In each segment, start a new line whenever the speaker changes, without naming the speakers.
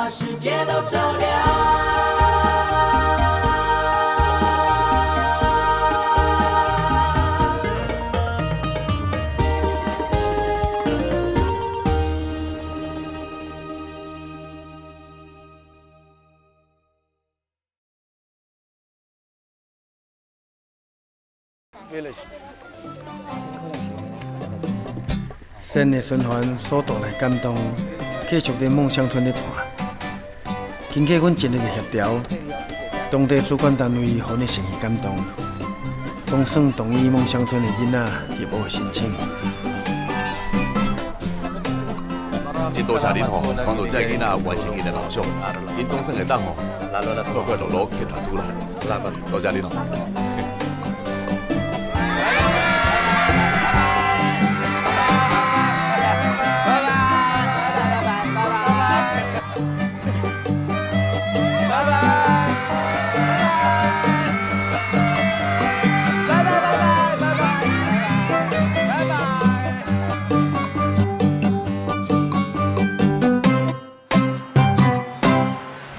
把世界都照亮。
新的循环所带来感动，继续伫梦乡村咧传。经过阮尽力的协调，当地主管单位予阮诚意感动，总算同意梦乡村的囡仔入学的申请。
真多谢恁吼，帮助这囡仔完成伊的梦想，因总算会当吼，透过路路去读书啦。多谢恁吼。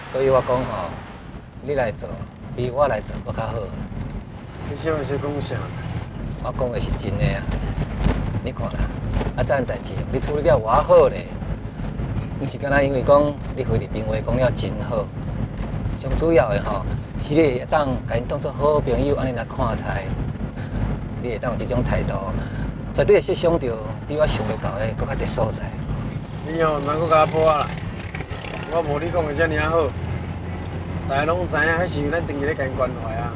所以我讲吼，你来做比我来做搁较好。
你想是讲啥？
我讲的是真的啊！你看啦，这样代志你处理了偌好咧，毋是干那因为讲你菲律宾话讲了真好，上主要的吼是你会当甲因当作好朋友安尼来看待，你会当有这种态度，绝对会设想到比我想袂到的搁较侪所在。
你哦，莫搁甲我补啊啦！我无你讲的遮尔好，大家拢知影，迄是因为咱长期咧甲因关怀啊，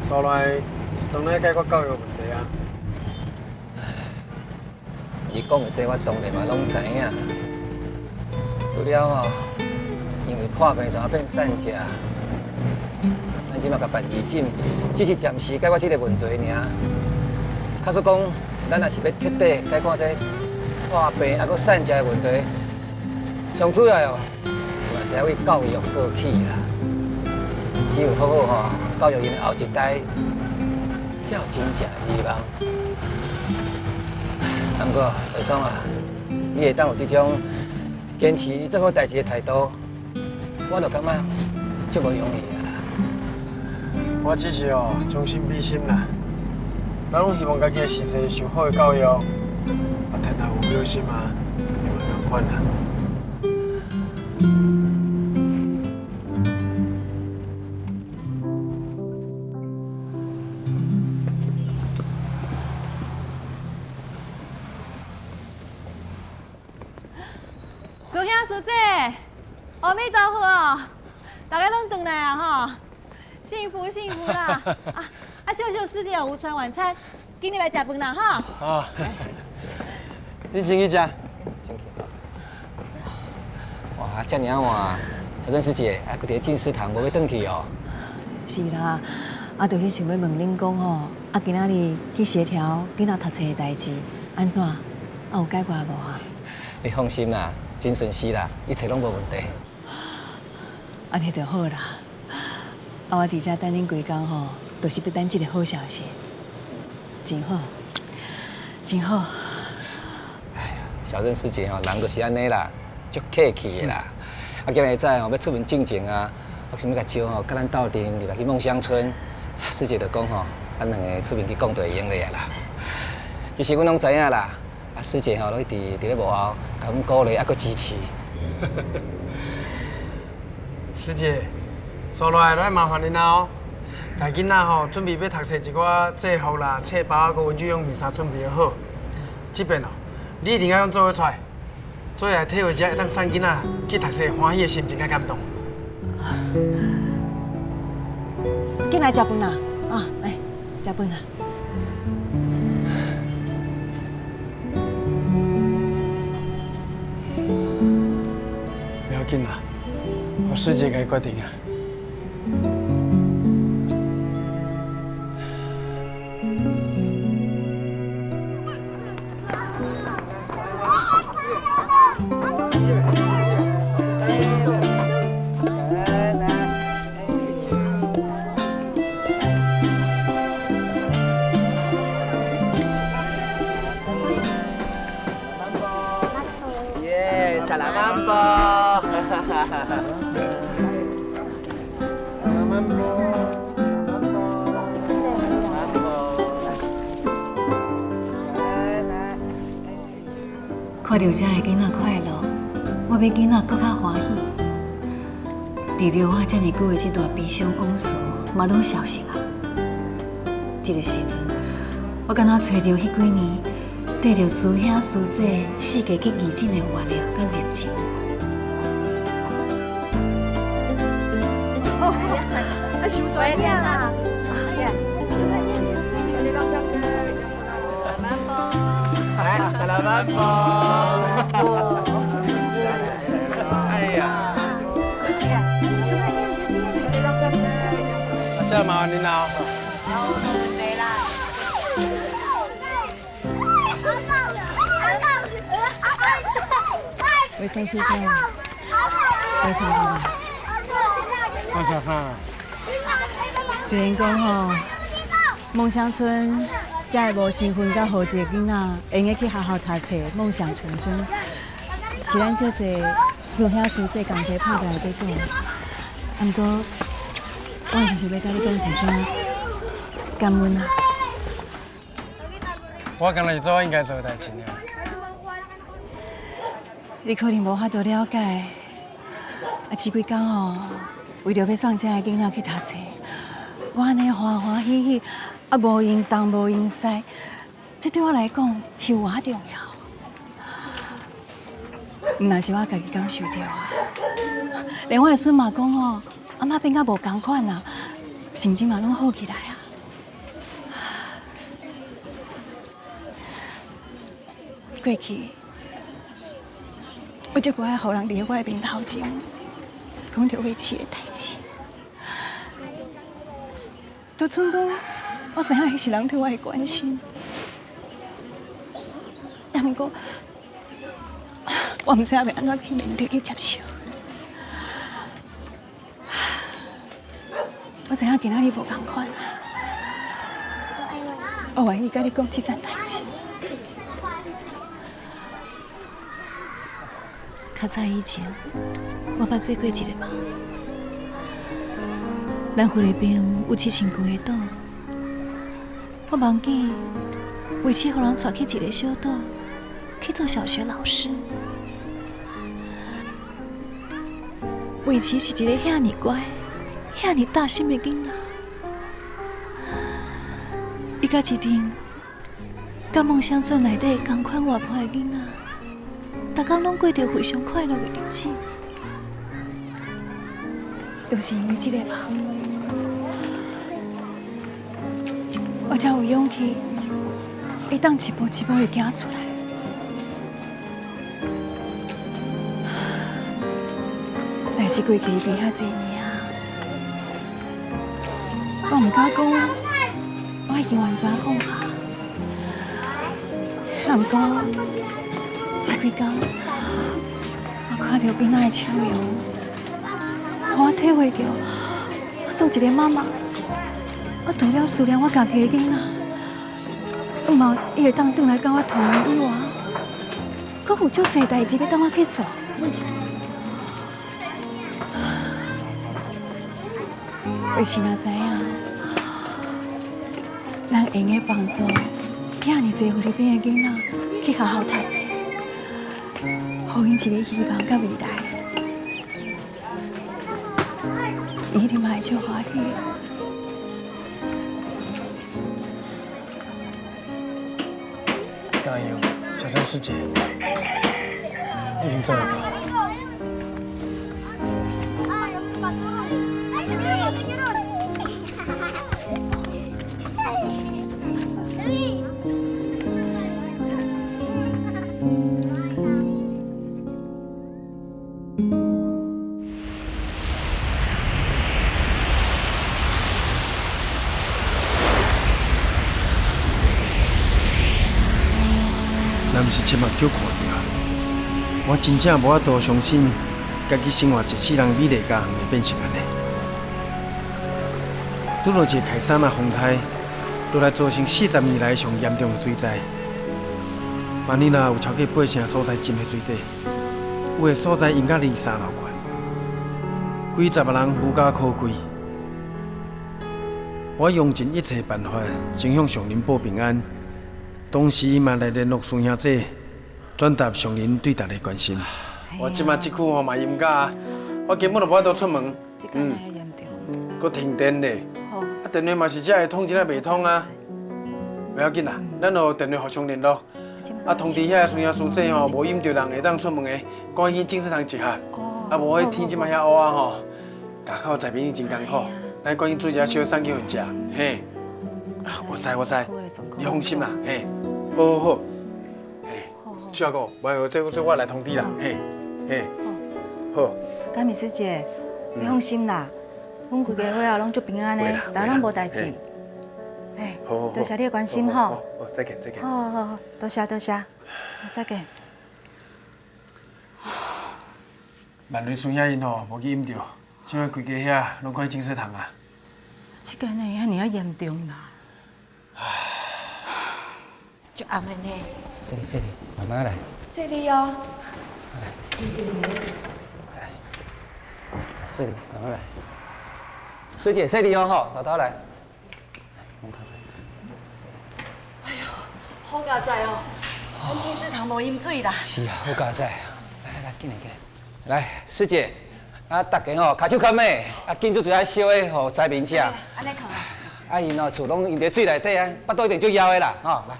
所来当然解决教育问题啊。
你讲的这我当然嘛拢知影，除了吼，因为破病才变散食，咱即马甲办义诊，只是暂时解决这个问题尔。假使讲，咱若是要彻底解决这破病还阁散食的问题，上主要哦，嘛是要为教育做起啦。只有好好吼教育因的后一代，才有真正的希望。不过，伟松啊，你会当有这种坚持做好代志的态度，我就感觉足无容易啊啦。
我只是哦，将心比心啦。咱拢希望家己的时势受好的教育，啊，天下有表心啊，也嘛同款啦。
师兄师姐，阿弥陀佛，大家拢回来啊吼，幸福幸福啦！秀秀师姐有无传晚餐，今日来食饭啦哈。
好，你先去食。
先去。哇，遮尔晚，小郑师姐还搁伫进食堂，无要转去哦。
是啦，就是想要问恁讲吼，今仔日去协调囡仔读册的代志，安怎？有解决无哈？
你放心啦，真顺利啦，一切拢无问题。
安尼就好啦。我伫遮等恁规工吼，就是要等这个好消息，真好，真好。
哎呀，小郑师姐吼，人就是安尼啦，足客气的啦。今日早吼要出门进前啊，我想要甲招吼，甲咱斗阵入来去梦乡村。师姐就讲吼，咱两个出面去讲就会用的啦。其实阮拢知影啦，师姐吼，拢一直伫咧幕后，甲阮鼓励，还佫支持。
师姐，接落来来麻烦恁哦，家囡仔吼准备要读册一寡制服啦、册包啊、文具用品啥准备好。这边哦，你一定要做伙出来，做来体会一下会当送囡仔去读册欢喜的心情甲感动。
进来食饭啦，来食饭啦。不要紧啦，我师姐该决定啊。
耶，萨拉曼波！
慢步，慢步。
看到这个囡仔快乐，我要囡仔更较欢喜。除了我这么久的这段悲伤往事，嘛拢消失啊。这个时阵，我敢若找到迄几年缀着师兄师姐四界去义诊的活力甲热情。
啊，收大点啦！
来，selamat po。哎呀！阿姐麻烦您了。
为啥是这样？为啥的？
多谢啥？
虽然讲吼，梦乡村才会无身份甲好一个囡仔，会用去学校读册，梦想成真。是咱做者师兄师姐同齐拍来在讲。不过，我就是要甲你讲一声感恩啊！
我刚才是做我应该做的代志呢。
你可能无法度了解，啊，这几天吼，为着要送这个囡仔去读册，我安尼欢欢喜喜，啊，无因东无因西，这对我来讲是有偌重要。若是我家己感受到啊，连我的孙嘛讲吼，阿妈变甲无同款啊，心情嘛拢好起来啊。过去。我就不爱互人伫我的面头前讲着为妻的代志。都剩讲，我知影迄是人对我的关心，也毋过，我毋知影要安怎去面对去接受。我知影今仔日无同款，我愿意甲你讲这件代志。较早以前，我捌做过一个梦，咱菲律宾有7000几个岛，我梦见为妻互人带去一个小岛去做小学老师。为妻是一个遐尼乖、遐尼大心的囡仔，伊甲一定甲梦乡村内底同款活泼的囡仔。大家拢过着非常快乐的日子，就是因为这个梦，我才有勇气，会当一步一步的行出来。代志过去已经遐侪年啊，我唔敢讲，我已经完全放下，不过。这几天，我看到囡仔的笑容，让我体会到，我做一个妈妈，我除了思念我家己的囡仔，毋嘛，伊会当转来跟我同年以外，阁有足侪代志要等我去做。为是若知影，咱会用帮助遐尼侪菲律宾的囡仔去学校读册。互因一个希望甲未来，伊一定嘛会足欢喜。
加油，小陈师姐，你已经做得到。若毋是亲目睭看到，我真正无法度相信，家己生活一世人美丽家园会变成安尼。拄到一个开山啊风台，落来造成40年来上严重的水灾。万一若有超过8成所在浸在水底，有的所在淹到2、3楼悬，几十个人无家可归，我用尽一切办法，想向上人报平安，同时嘛来联络孙兄弟，转达上人对大家关心。我即马即区吼嘛严格啊，我根本就无法度出门。搁停电咧，啊电话嘛是只会通，只会袂通啊。袂要紧啦，咱就电话互相联络。啊，通知遐孙兄师姐吼，无引着人会当出门的，赶紧进食堂集合。啊，无迄天即马遐乌啊吼，家口在面已真艰苦，咱赶紧做一下小餐叫因食。嘿，我知，你放心啦，嘿，好，嘿，徐阿哥，无这我来通知啦，嘿，好。
佳敏师姐，你放心啦，阮规家伙仔拢足平安的，大家拢无代志。哎，多谢你的关心吼。
好，再见。
好，多谢，再见。
万瑞孙遐因吼无去饮着，即摆规家遐拢快进食堂啊。
这个呢，遐尔啊严重啦。就暗的呢。
谢你，慢慢来。
谢你哦。
谢你，慢慢来。师姐，谢你哦吼，早来。
好佳哉哦，咱进食堂无饮水啦。
是啊，好佳哉。来，进来。来，师姐，啊，大家吼，骹手骹尾，啊，紧做一下烧的，互灾民食。
安尼看啊。
啊，因厝拢用伫水内底啊，巴肚一定足枵的啦，吼，来。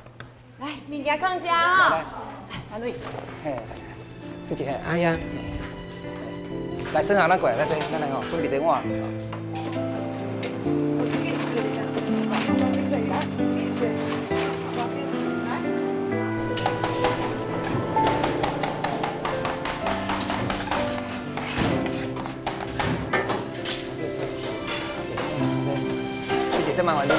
来，物件放遮哦。来，阿瑞。
嘿，师姐，哎呀，来，生下咱过来，咱来吼，准备一碗。再麻烦你哈。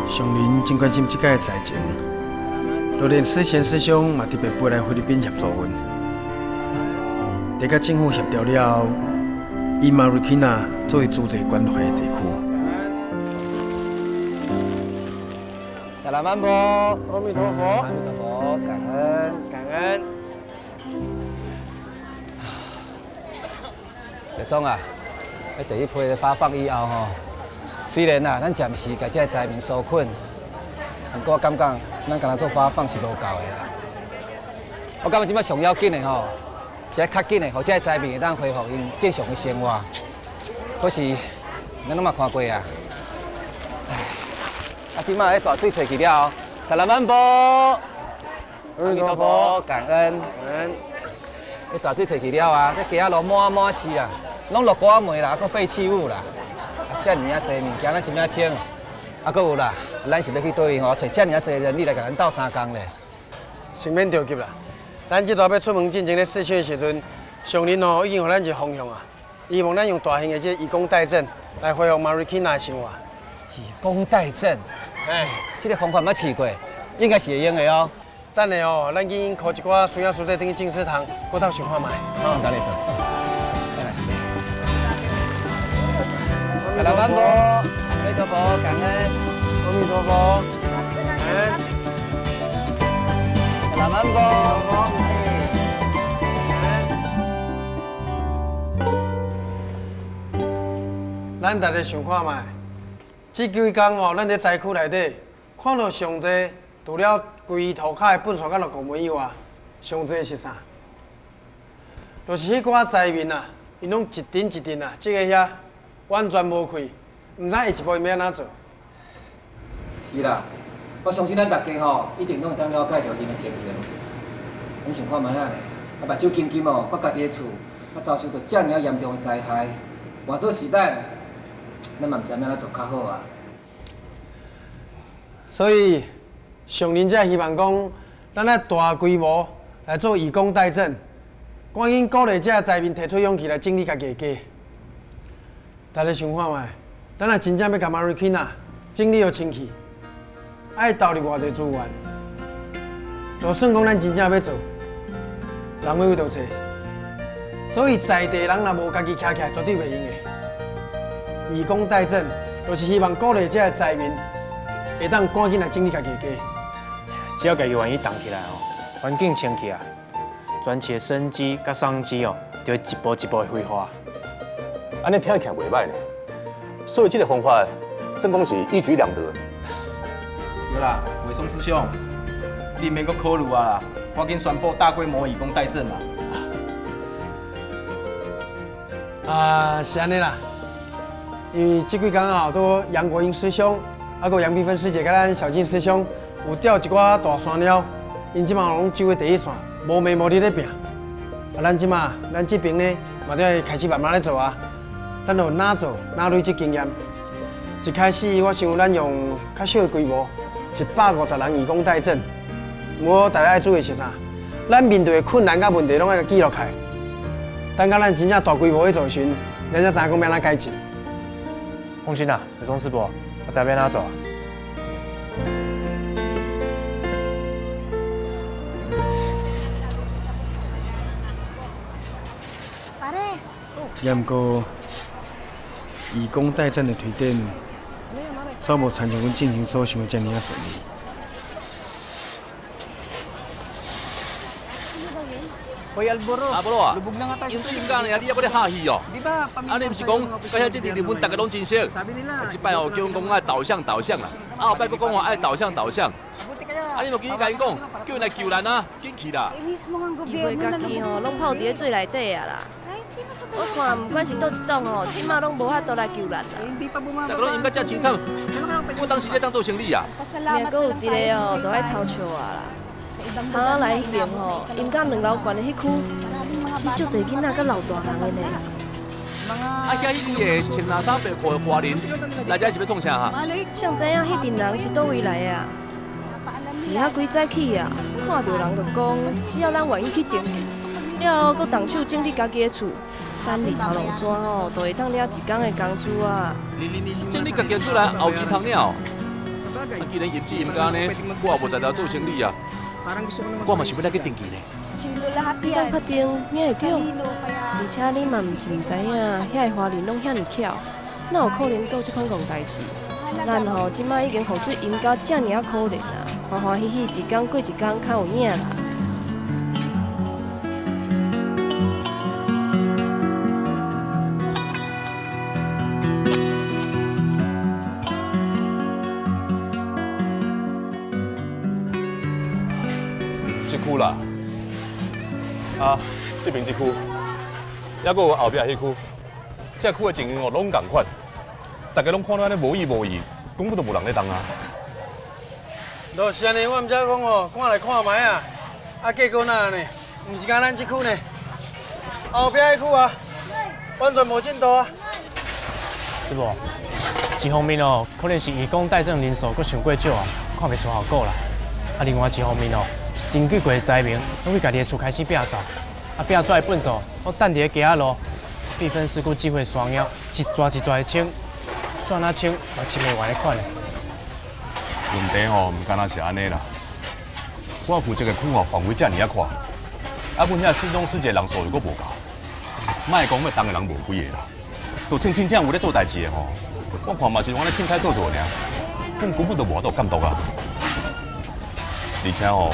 上人真关心这届的灾情，就连师贤师兄嘛特别飞来菲律宾协助阮。在甲政府协调了后，以马瑞基纳作为主治关怀的地区。
萨拉曼波，
阿弥陀佛，
阿弥陀佛，感恩。立松啊，第一批发放以后吼。虽然啊，咱暂时甲这个灾民纾困，不过我感觉咱干那做发放是无够的啦。我感觉即摆上要紧的吼，是要较紧的，互这个灾民会当恢复因正常的生活。可是咱拢嘛看过啊，啊，即摆迄大水退去了后，萨拉曼波，阿弥陀佛，感恩。迄大水退去了啊，这街仔路满是啊，拢落果梅啦，搁废弃物啦。遮尔啊侪物件，咱是要清，啊，搁有啦，咱是要去倒位吼，找遮尔啊侪人力来甲咱斗相共咧。
先免着急啦，咱即段要出门进前咧试训的时阵，上人吼已经互咱一个方向啊，希望咱用大型的这义工代赈来恢复马瑞基纳的生活。
义工代赈，哎，这个方法捌试过，应该是会用的哦。
等下哦，咱去靠一寡孙仔师弟等去进食堂，搁头想看卖。
好，等你做。萨拉曼波，阿弥陀佛，感恩，
阿弥陀佛，感恩，
萨拉曼波，
咱大家想看卖，这几工哦，咱在灾区内底看到上济，除了规涂骹的粪扫甲落公门以外，上济是啥？就是迄寡灾民啊，因拢一阵一阵啊，这个遐。完全无开，唔知下一步要安怎做。
是啦，我相信咱大家吼，一定拢会当了解到因的情形。恁想看卖啊咧？啊，目睭金金哦，我家己的厝，啊遭受到遮尔严重的灾害，换做是咱嘛唔知要安怎做较好啊。
所以上人才希望讲，咱来大规模来做义工代赈，赶紧鼓励这灾民提出勇气来整理家己的家。大家想看卖，咱若真正要甲 Marikina 整理好清气，爱投入偌济资源。就算讲咱真正要做，人要为着找，所以在地人若无家己徛起来，绝对袂用的。义工代赈，就是希望鼓励这灾民会当赶紧来整理家己的家。
只要家己愿意动起来哦，环境清起来，全市的生机甲商机哦，就会一步一步的挥发。
安尼听起来袂歹呢。所以这个方法算讲是一举两得。
对啦，伟松师兄，你免阁考虑啊啦，赶紧宣布大规模义工代赈啦。
是安尼啦。因为这几天后都杨国英师兄，还有杨碧芬师姐，甲咱小静师兄有钓一寡大山鸟，因即马拢走喺第一线，无眠无日咧拼。咱这边呢，嘛得开始慢慢咧做啊。咱就哪做哪累积经验。一开始我想咱用较小的规模，150人义工代赈。我大家要注意是啥？咱面对的困难甲问题，拢要记录起来。等到咱真正大规模去做时，咱才知影讲要安怎改进。
放心啦，伟松师伯，我知要哪走啊。
爸嘞，
也毋过，义工代赈的推展，煞无参像阮进前所想的遮尔啊顺利。
阿波罗啊，因最近讲呢，你还要咧客气哦。啊，你毋是讲，到遐这日本大家拢真熟，即摆哦叫阮讲爱导向啦，后摆佫讲话爱导向。啊，你无记甲因讲，叫因来救咱啊，紧去啦。
伊会家己吼拢泡伫咧水内底啊啦。我看毋管是倒一栋吼，即马拢无法度来救咱啦。
大家拢应该遮清爽，我当时在当做生理啊。
命阁有一个哦，就爱偷笑啊啦。巷仔内迄边吼，因甲2楼悬的迄区，死足侪囡仔甲老大人的呢。
啊，遐迄几个穿蓝衫白裤的华人，来遮是要创啥哈？
像知影迄阵人是倒位来的啊？伫遐几早起啊，看到人就讲，只要咱愿意去顶去，了后佫动手整理家己的厝，咱日头落山吼，就会当了一工的工资啊。
整理家己厝内后钱通了。啊，既然业主唔干呢，我也无在头做生理啊。我嘛想要来去登记呢。
你敢确定你会对？而且你嘛毋是毋知影，遐个华人拢遐尼巧，哪有可能做这款戆代志？咱吼即摆已经雨水淹到遮尔啊可怜啊，欢欢喜喜一天过一天，较有影啦。
这区啦，啊，这边这区，还佫有后壁迄区，这区的情形哦拢共款，大家拢看到安尼无意无义，根本都无人咧动啊。
就是安尼，我毋才讲哦，看来看卖啊，啊结果哪呢？毋是讲咱这区呢，后壁迄区啊，完全无进度啊。
师伯，一方面哦，可能是义工代赈人数佫伤过少啊，看袂出效果啦。啊，另外一方面哦，是登记过的灾民，拢去家己的厝开始摒扫，啊摒出来的粪扫，我等伫个街仔路，避分师佫指挥双腰，一抓一抓的清，算啊清，嘛清袂完的款。
问题吼，唔单单是安尼啦，我负责的区哦范围遮尔啊宽，啊，阮遐失踪死者人数又佫无够，莫讲要当的人无几个啦，就算真正有咧做代志的吼，我看嘛是用安尼凊彩做尔，根本就无法度监督啊。而且吼，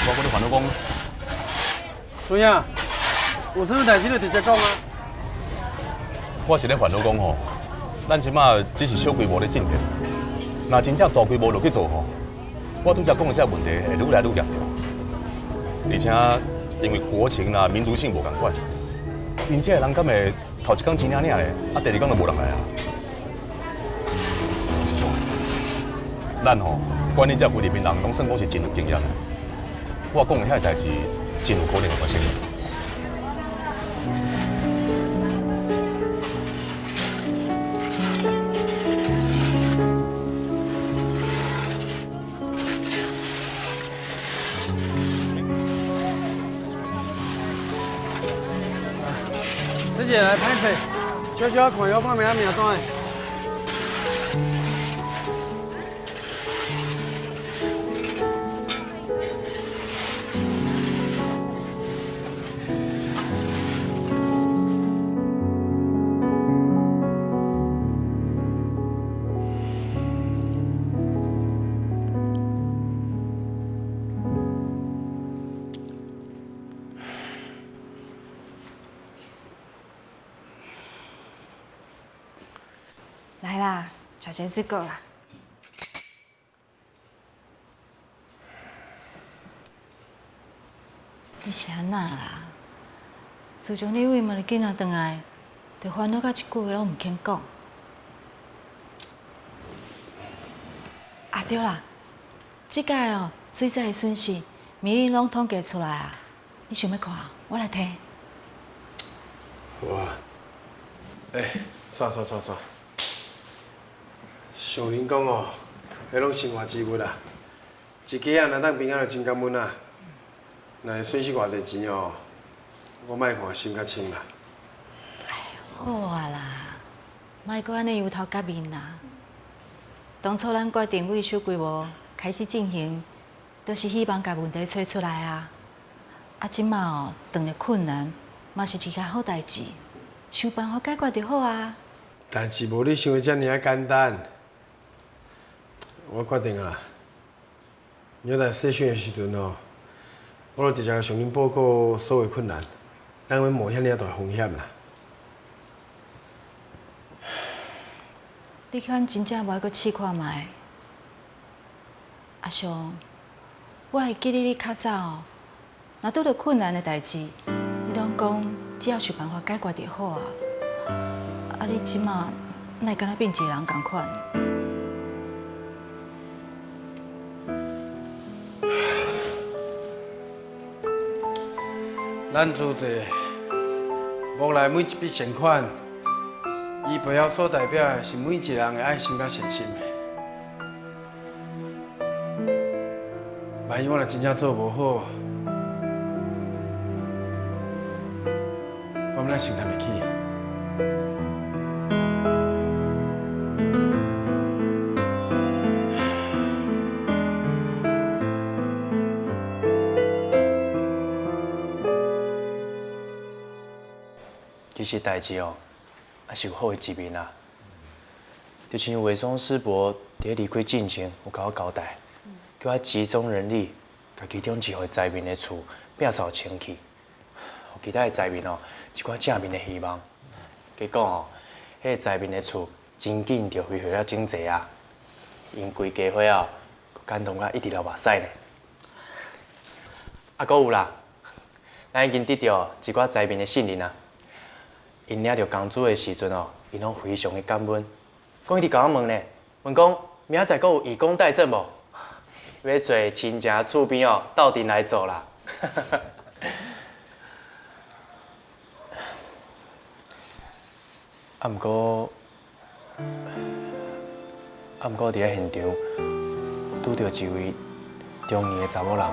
我搁咧烦恼讲，
孙英，有啥物代志就直接讲啊。
我是咧烦恼讲吼，咱即马只是小规模咧进行，若真正大规模落去做吼，我拄则讲的这问题会愈来愈严重。而且因为国情啦、民族性无共款，因这个人敢会头一天钱领领咧，啊第二天就无人来啊。师兄，咱吼。管理这菲律宾人拢算讲是真有经验的，我讲的遐代志真有可能会发生。
师姐来拍摄，小小看药方面名单。
来啦，吃些水果啦。你是安那啦？自从你为问的囡仔回来，就烦恼到一句话拢唔肯讲。啊对啦，这届哦，水灾的损失，民意拢统计出来啊。你想要看？我来听。
哇！煞。像恁讲哦，迄拢生活之物啦，一家啊若当平安就真感恩啊。若会损失偌济钱哦，我莫看心较轻啦。
好啊啦，莫阁安尼由头甲面啦。当初咱决定维修规模开始进行，都是希望把问题找出来啊。啊，即马哦，遇到困难，嘛是一件好代志，想办法解决就好啊。
代志无你想的遮尔啊简单。我决定啊啦，明仔试训的时阵哦，我就直接向恁报告所有困难，咱免冒遐尔大风险啦。
你敢真正无爱阁试看卖？阿雄，我会记你较早哦，若拄着困难的代志，你拢讲只要想办法解决就好啊。啊，你即马哪会敢若变一个人共款？
咱组织无来每一笔钱款，伊背后所代表的是每一个人的爱心甲诚心的。万一我若真正做无好，我们来承担袂起。
其实代志哦，也是有好的一面啦。就像卫生师伯伫离开进前有甲我交代，叫我集中人力，甲其中一户灾民的厝摒扫清气，互其他的灾民哦一寡正面的希望。结果哦，迄个灾民的厝真紧就恢复了整齐啊，因规家伙哦，感动甲一直流目屎呢。啊，阁有啦，咱已经得到一寡灾民的信任啊。因领到工资的时阵哦，因拢非常的感恩，讲伊直甲我问呢，问讲明仔载阁有义工代赈无？要做亲情厝边哦，斗阵来做啦。啊，毋过伫咧现场拄到一位中年的查某人。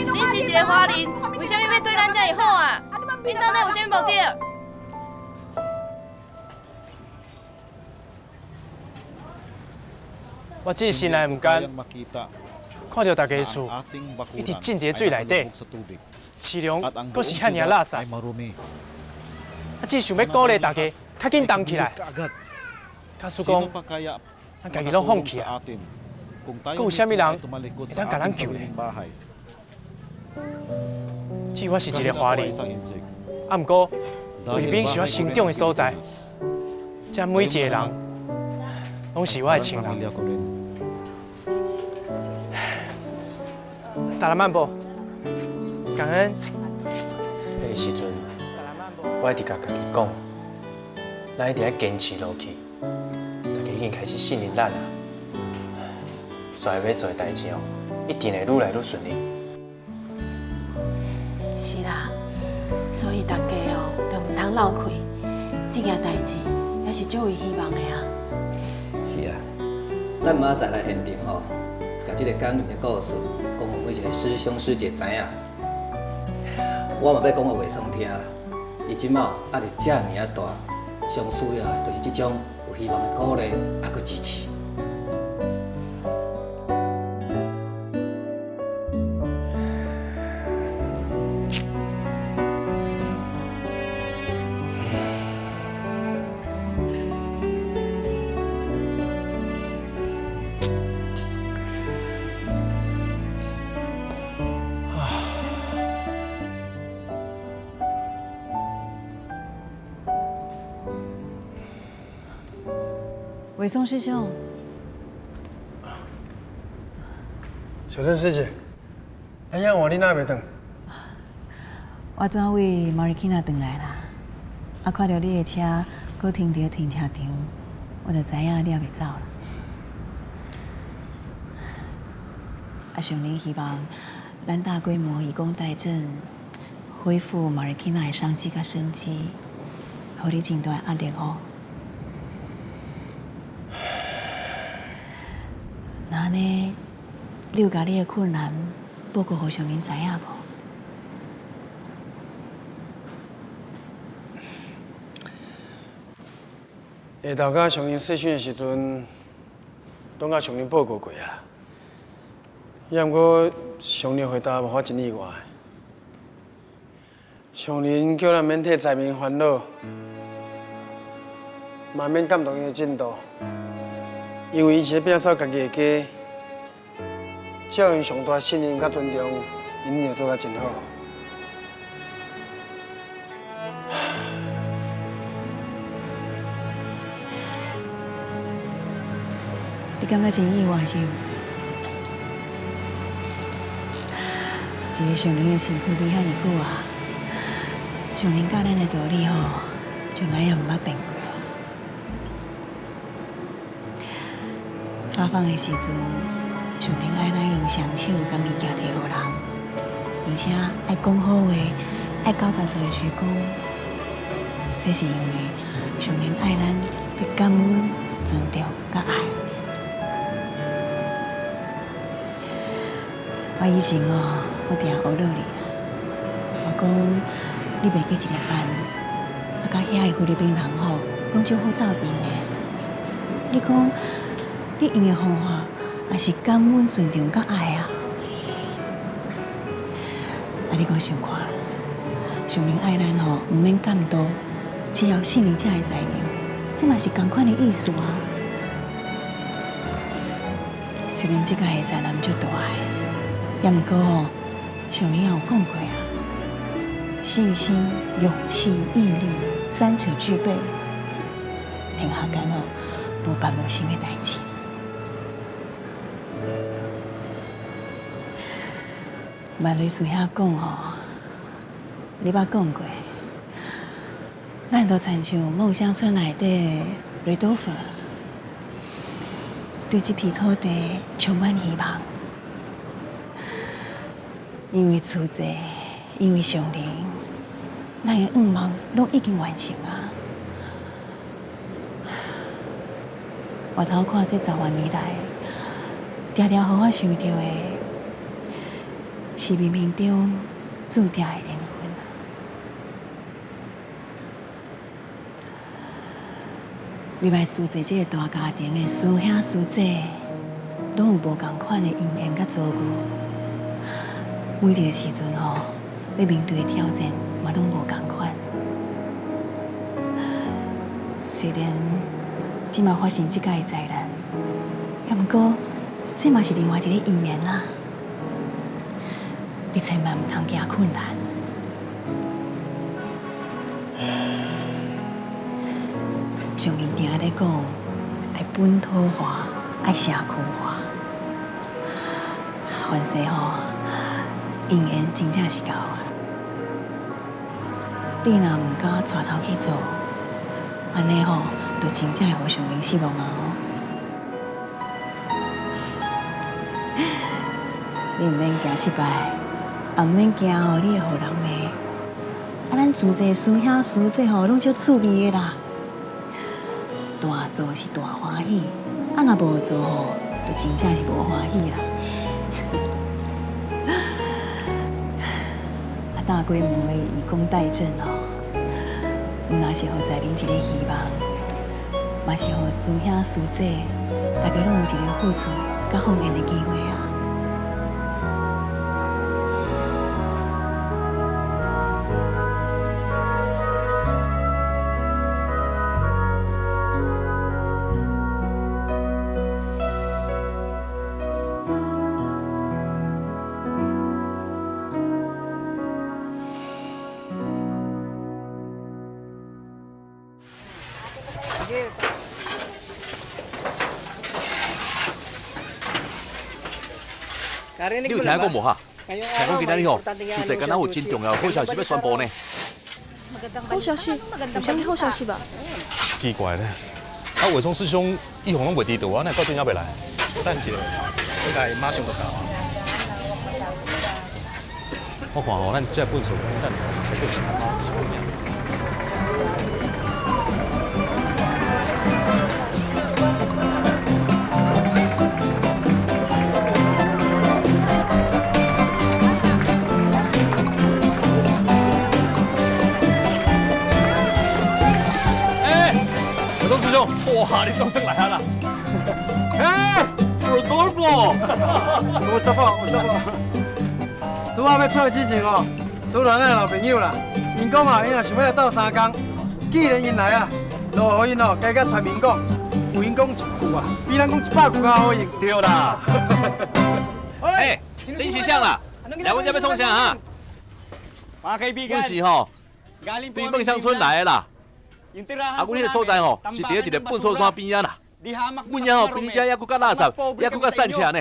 你是一个华人，为什么要对咱遮尔好啊？恁到底有啥目的？
我只是心内唔甘，看到大家厝一直浸伫水内底，市容阁是遐尔垃圾，啊，只想要鼓励大家较紧动起来。假使讲，咱家己拢放弃啊，阁有啥物人会当甲咱救呢？只有我是一个华人，啊，毋过菲律宾是我成长的所在，遮每一个人拢是我的亲人。萨拉曼波，感恩。
迄个时阵，我一直甲家己讲，咱一定要坚持落去。大家已经开始信任咱啦。做要做的代志哦，一定会愈来愈顺利。
是啦，所以大家哦，都唔通漏气，这件代志也是足有希望的啊。
是啊，咱明仔载来现场吼，把这个感人的故事讲互每一个师兄师姐知影。我嘛要讲互外甥听啦，伊即马压力遮尔啊大，上需要的就是这种有希望的鼓励，还佮支持。
伟松师兄，
小郑师姐，哎呀，我你哪袂转？
我拄为马瑞基娜转来啦，啊，看到你的车搁停伫停车场，我就知影你也袂走啦。啊，上林希望咱大规模以工代赈，恢复马瑞基娜的商机甲生机，互你真大压力哦。那呢，你有甲你的困难报告互上林知影无？
下昼甲上林试训的时阵，拢甲上林报告过啊啦。也毋过上林回答无法真意外。上林叫咱免替灾民烦恼，嘛免感动伊的进度。因为伊是摒扫家己的家，只要因上大信任甲尊重，因会做甲真好。
你感觉真意外是？伫个上林的身躯边遐尼久啊，上林教咱的道理吼，就哪也毋捌变过。发放的时阵，上林爱咱用双手甲物件摕互人，而且爱讲好话，爱90度的鞠躬。这是因为上林爱咱比感恩、尊重甲爱。我以前哦，我定学落你啦。我讲你袂过一个班，啊，甲遐个菲律宾人吼，拢足好斗阵的。你讲。你用的方法也是感恩、尊重、甲爱啊！啊，你讲想看，上林爱咱吼，唔免监督，只要信任才会裁量，这嘛是同款的意思啊。虽然这个下山人足大个，也毋过吼，上林也有讲过啊，信心、勇气、毅力三者具备，天下间吼无办无成的代志。嘛，类似遐讲吼，你捌讲过，咱都亲像梦乡村内底瑞多夫，对这片土地充满希望，因为出世，因为上林，咱的愿望拢已经完成啊！回头看这10万年来，常常互我想到的。是冥冥中注定的缘分啊！你来组织这个大家庭的师兄师姐，拢有无同款的因缘甲遭遇。每一个时阵吼，要面对的挑战嘛拢无同款。虽然即马发生这个灾难，也毋过这嘛是另外一个因缘啊！你千万唔通惊困难。上面定在讲，爱本土化，爱社区化。凡事吼，因缘真正是够啊！你若唔敢带头去做，安尼吼，就真正会互上面失望啊！你唔免惊失败，也唔免惊吼你会互人骂。啊，咱自这师兄师姐吼，拢足趣味的啦。大做是大欢喜，啊若无做吼，就真正是无欢喜啦。啊，大规模的以工代赈哦，若是互在民一个希望，嘛是互师兄师姐，大家拢有一个付出甲奉献的机会啊。
你有听讲无哈？听讲今仔日吼，就这敢若有真重要好消息要宣布呢。
好消息？有啥物好消息吧？
奇怪咧，啊，伟松师兄一红拢袂知道啊，那到今仔袂来？
等一下，应该马上就到啊。
我看吼，咱这本书等才过时参考是方面。师兄，哇，你终于来啊啦！哎，Rodolfo，
我师傅，拄仔要出之前哦，拄到咱老朋友啦。因讲啊，因若想要来斗3工，既然因来啊，就互因哦，加甲全民讲，有因讲一句啊，比咱讲100句较好用。
对啦。哎，恁是啥啦？来阮这要创啥啊？阮是吼，对梦乡村来的啦。啊，阮迄个所在吼，是伫一个粪扫山边啊啦。阮遐吼比你遮还佫较垃圾，还佫较散车呢。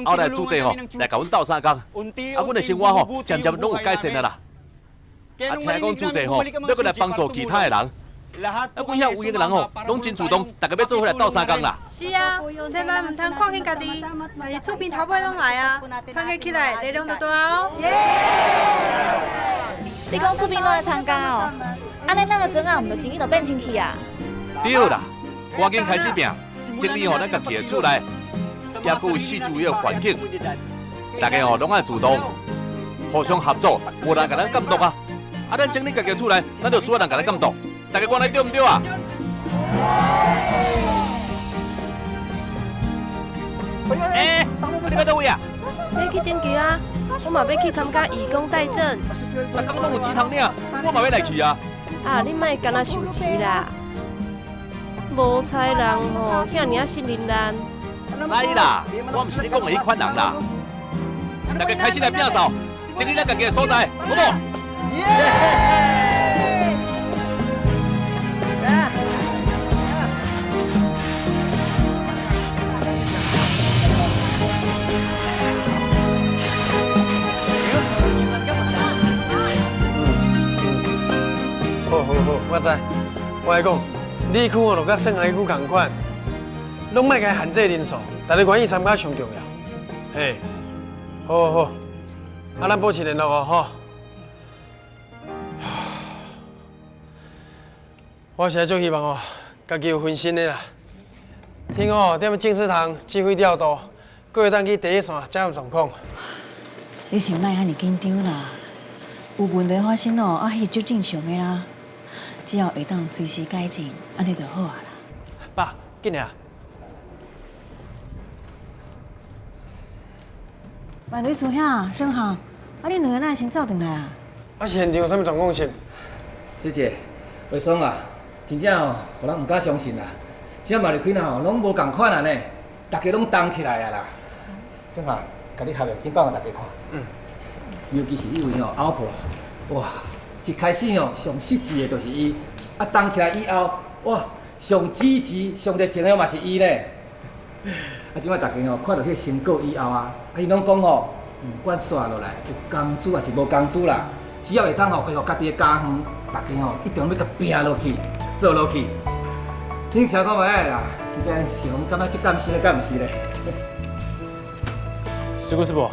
后来主席吼来甲阮斗3工，啊，阮的生活吼渐渐拢有改善啊啦。啊，听讲主席吼要佫来帮助其他的人，啊，阮遐有闲的人吼拢真主动，大家要做伙来斗3工啦。
是啊，千万唔通看轻家己，万一厝边头尾拢来啊，团结起来，力量就大哦。
你讲厝边拢来参加哦？安尼咱个孙仔毋就真就变亲戚啊？
对啦，赶紧开始拼，整理吼咱家己的厝内，也佫有四周围的环境，大家吼拢爱主动，互相合作，无人甲咱监督啊。啊，咱整理家己的厝内，咱就需要人甲咱监督，大家讲来对毋对啊？哎，你到倒位啊？
要去登记啊！我嘛要去参加义工代赈。
大家拢有钱通领，我嘛要来去啊！
啊，你莫干那受气啦！无才人吼，遐尔啊信任咱。
知啦，我毋是你讲的迄款人啦。大家开始来拼扫，整理咱家己的所在，好无？
好，我知。我来讲，你区哦，就甲圣海区同款，拢莫甲限制人数，大家愿意参加上重要。嘿，好，啊，咱保持联络哦，吼。我现在最希望哦，家己有分心的啦。听哦，踮进食堂指挥调度，搁会当去第一线掌握状况。
你先莫遐尼紧张啦，有问题发生哦，啊，迄足正常的啦。只要会当随时改进，安尼就好啊啦。
爸，紧啊！
万女师兄、生行，啊，恁两个哪先走转来啊？
啊，是现场有啥物状况先？
师姐，伟松啊，真正哦，互人唔敢相信啦。只要马入开呐吼，拢无共款啊呢，大家拢动起来啊啦。生行，甲你合约紧放互大家看。尤其是迄位哦，老婆，哇！一开始哦，上实际的就是伊，啊，动起来以后，哇，上积极、上热情的嘛是伊咧。啊，即摆大家哦，看到迄个成果以后啊，伊拢讲吼，不管刷落来有工资还是无工资啦，只要会当吼，维护家己的家园，大家吼一定要甲拼落去，做落去。恁听讲袂啦，实在是感觉足甘心的，敢毋是咧？
师姑师伯，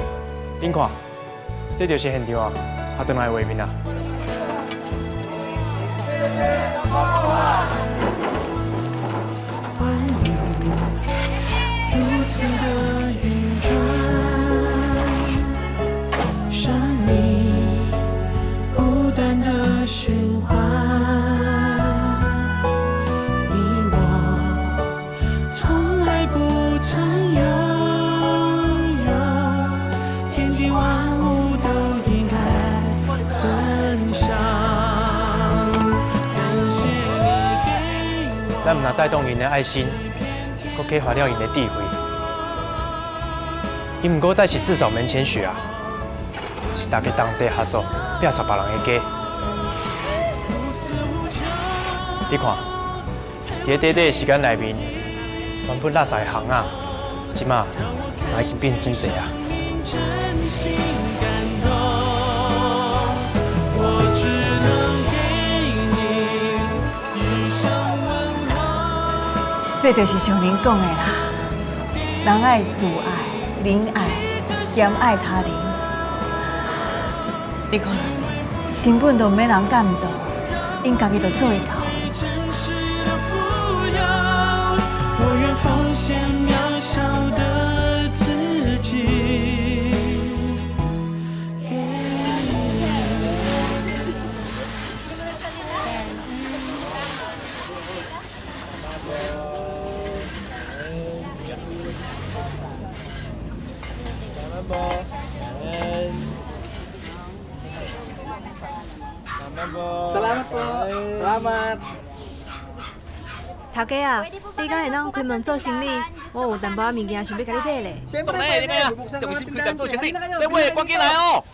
恁看，这就是现场啊，下转来的画面啊。
如此的运转，生命不断的循环。你我从来不曾拥有，天地万物都应该分享。感谢你给我。
咱唔若带动因的爱心，搁激发了因的智慧。伊毋过再是自扫门前雪啊，是大家同齐合作，拼杀别人的家。你看，伫短短的时间内面，原本垃圾的行啊，即马嘛已经变真侪啊。
真心感动，我只能给你一声问候。
这就是上人讲的啦，人爱自爱。仁爱兼爱他人，你看，根本就没人感动，因家己就做会到。
真实的富有，我愿奉献渺小的自己。
Selamat。
头家啊，你敢会当开门做生意？我有淡薄仔物件想要甲你买咧。
当然会咩啊？重新开店做生意，要买赶紧来哦。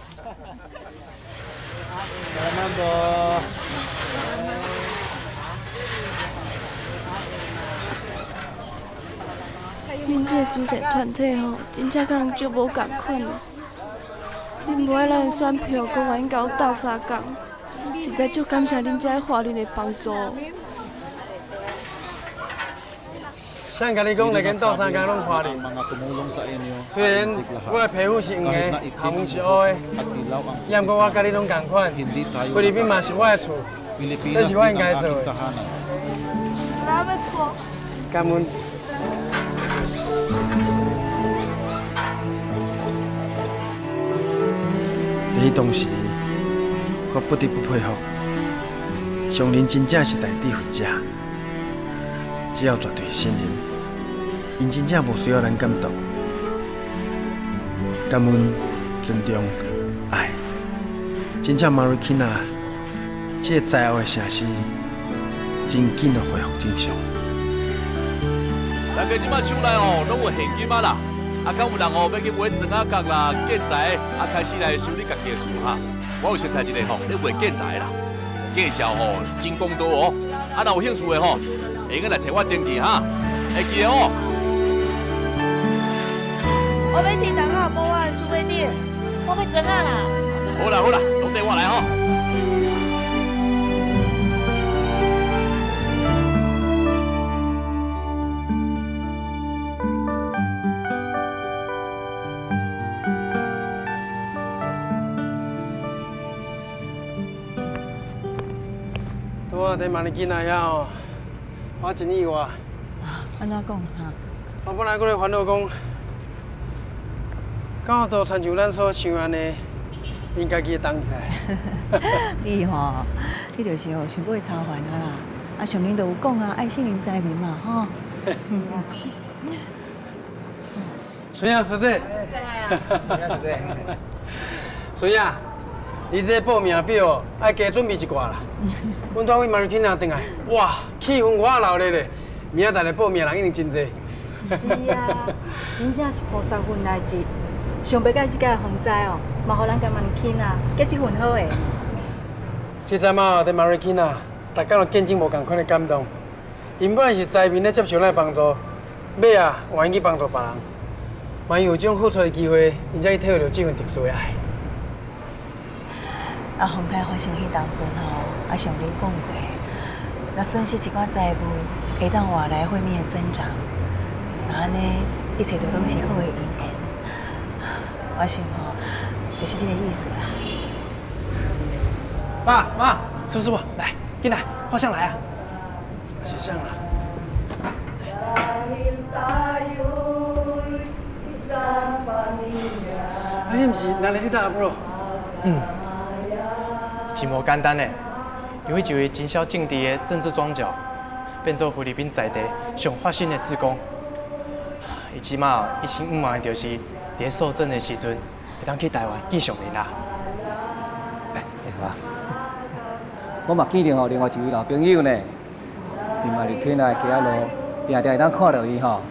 恁这主席团体吼，真正甲人足无共款的。恁买咱的选票，搁愿意甲我斗相共，实在足感谢恁这华人的帮助。
谁甲你讲来跟斗相共拢华人？虽然我的皮肤是黄的，头毛是乌的，也毋过我甲你拢共款。菲律宾嘛是我的厝，这是我应该做的。感恩。在当时，我不得不配合。上人真正是大智慧者，只要绝对信任，因真正无需要咱感动。感恩、尊重、爱，真正 Marikina 这个灾厄的城市，真紧就恢复正常。
大家即摆手内哦，拢有现金啊啦。敢有人哦要去买砖仔角啦、建材，开始来修理家己的厝哈。我有熟悉一个吼，咧卖建材啦，介绍吼真公道哦。若有兴趣的吼，会用来找我登记哈，会记得哦。
我要提蛋糕，无我的厝尾底。
我要砖仔啦。
好啦好啦，拢跟我来吼。
我伫马尼基那遐哦，我真意外。
安怎讲哈？
我本来搁咧烦恼讲，刚好都亲像咱所想安尼，因家己会动起来。
你吼，你就是哦想买超凡啊啦！啊，上人都有讲啊，爱信人在民嘛，吼。
孙亚叔姐。
孙亚叔姐。
孙亚。你这报名表爱加准备一寡啦。阮带位马瑞克娜回来，哇，气氛我热烈咧。明仔载来报名人一定真多。
是啊，真正是菩萨运来接。想要甲即届风灾哦，嘛互咱家马瑞克娜结一份好诶。
这阵啊，伫马瑞克娜，大家都见证无共款的感动。因本来是灾民咧接受咱帮助，尾啊愿意去帮助别人，嘛有种付出的机会，因才去体会到这份特殊的爱。
啊，风灾发生迄当阵吼，啊上人讲过，若损失一寡财物，会当换来毁灭的增长。那安尼，一切都拢是好的因缘。
我想吼，就是这个意思啦。
爸妈，师傅，来，进来，画像来啊！
写像啦。啊，你毋是哪里去打 bro？
真无简单呢，有一位真晓政治的政治庄脚，变做菲律宾在地上发新的志工。伊即马一心五万就是伫受赠的时阵，会当去台湾见上人啦。
来，好。我嘛见到另外一位老朋友呢，伫马里区内街路，定定会当看到伊吼，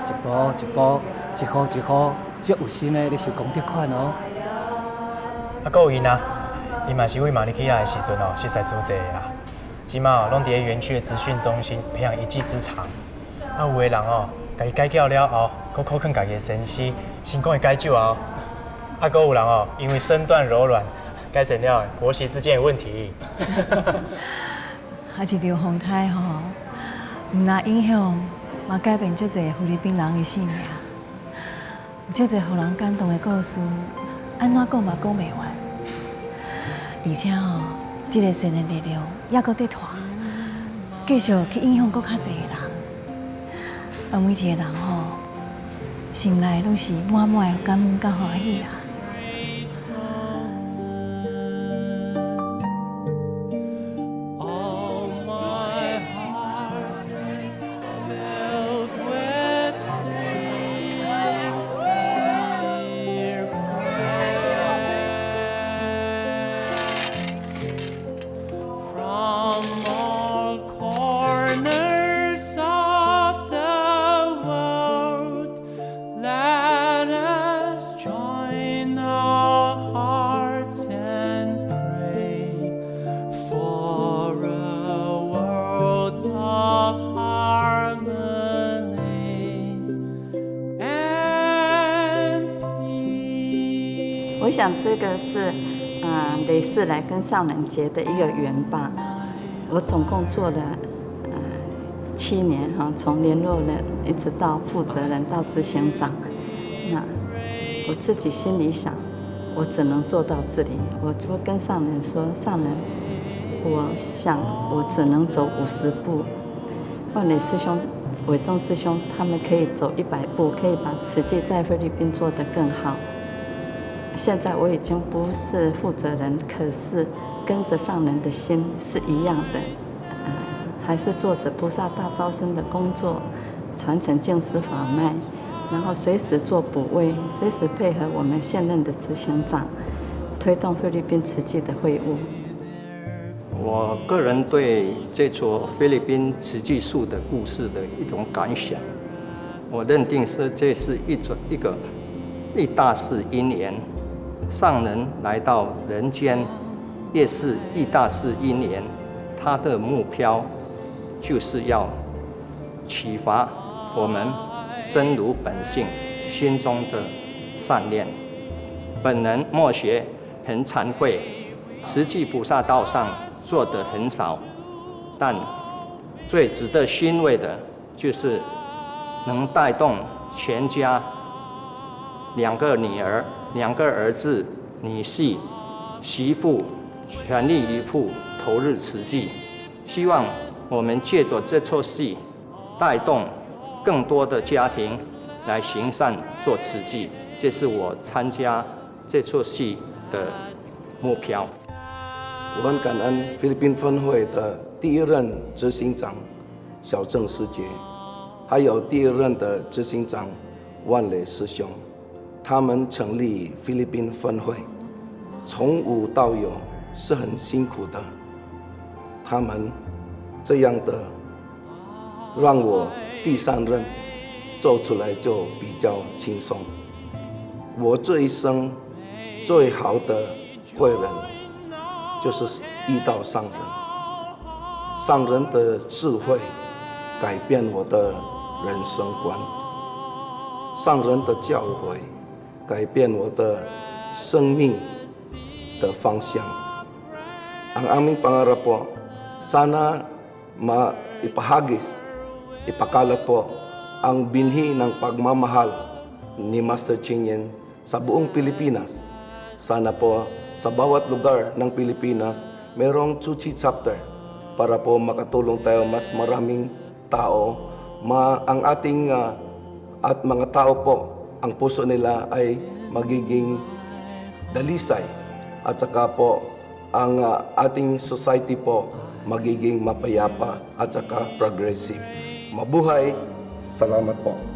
一步一步，一户一户，足有心的咧收功德款哦。
啊，还有伊呐，伊嘛是为马里基亚的时阵哦，熟悉组织的啦。即马拢伫咧园区的资讯中心培养一技之长。啊，有的人哦，家己改教了后，搁考肯家己的身师，成功的解救后，啊，搁有人哦，因为身段柔软，改成了婆媳之间的问题。
啊，一场风台吼，毋但影响，嘛改变足侪菲律宾人的性命。有足侪互人感动的故事，安怎讲嘛讲袂完。而且吼，这个善的力量还搁在拖，继续去影响搁较侪人。啊，每一个人吼，心内拢是满满的感恩甲欢喜啊。
我想这个是，雷士来跟上人节的一个缘吧。我总共做了7年哈，从联络人一直到负责人到执行长。那我自己心里想，我只能做到这里。我就跟上人说，上人，我想我只能走50步。万磊师兄、伟松师兄他们可以走100步，可以把慈济在菲律宾做得更好。现在我已经不是负责人，可是跟着上人的心是一样的，还是做着菩萨大招生的工作，传承净思法脉，然后随时做补位，随时配合我们现任的执行长，推动菲律宾慈济的会务。
我个人对这座菲律宾慈济树的故事的一种感想，我认定这是一大事因缘。上人来到人间，也是一大事因缘。他的目标就是要启发我们真如本性心中的善念。本人默学很惭愧，慈济菩萨道上做得很少，但最值得欣慰的就是能带动全家2个女儿、2个儿子、女婿、媳妇全力以赴投入慈济。希望我们借着这出戏，带动更多的家庭来行善做慈济，这是我参加这出戏的目标。
我很感恩菲律宾分会的第1任执行长小郑师姐，还有第2任的执行长万磊师兄。他们成立菲律宾分会，从无到有是很辛苦的。他们这样的让我第3任做出来就比较轻松。我这一生最好的贵人就是遇到上人，上人的智慧改变我的人生观，上人的教诲改变我的生命的方向. Ang aming pangarap po, sana maipahagis, ipakalat po ang binhi ng pagmamahal ni Master Ching Yen sa buong Pilipinas. Sana po sa bawat lugar ng Pilipinas, merong Chuchi chapter para po makatulong tayo mas maraming tao. Ang ating at mga tao po, ang puso nila ay magiging dalisay at saka po ang ating society po magiging mapayapa at saka progressive. Mabuhay! Salamat po.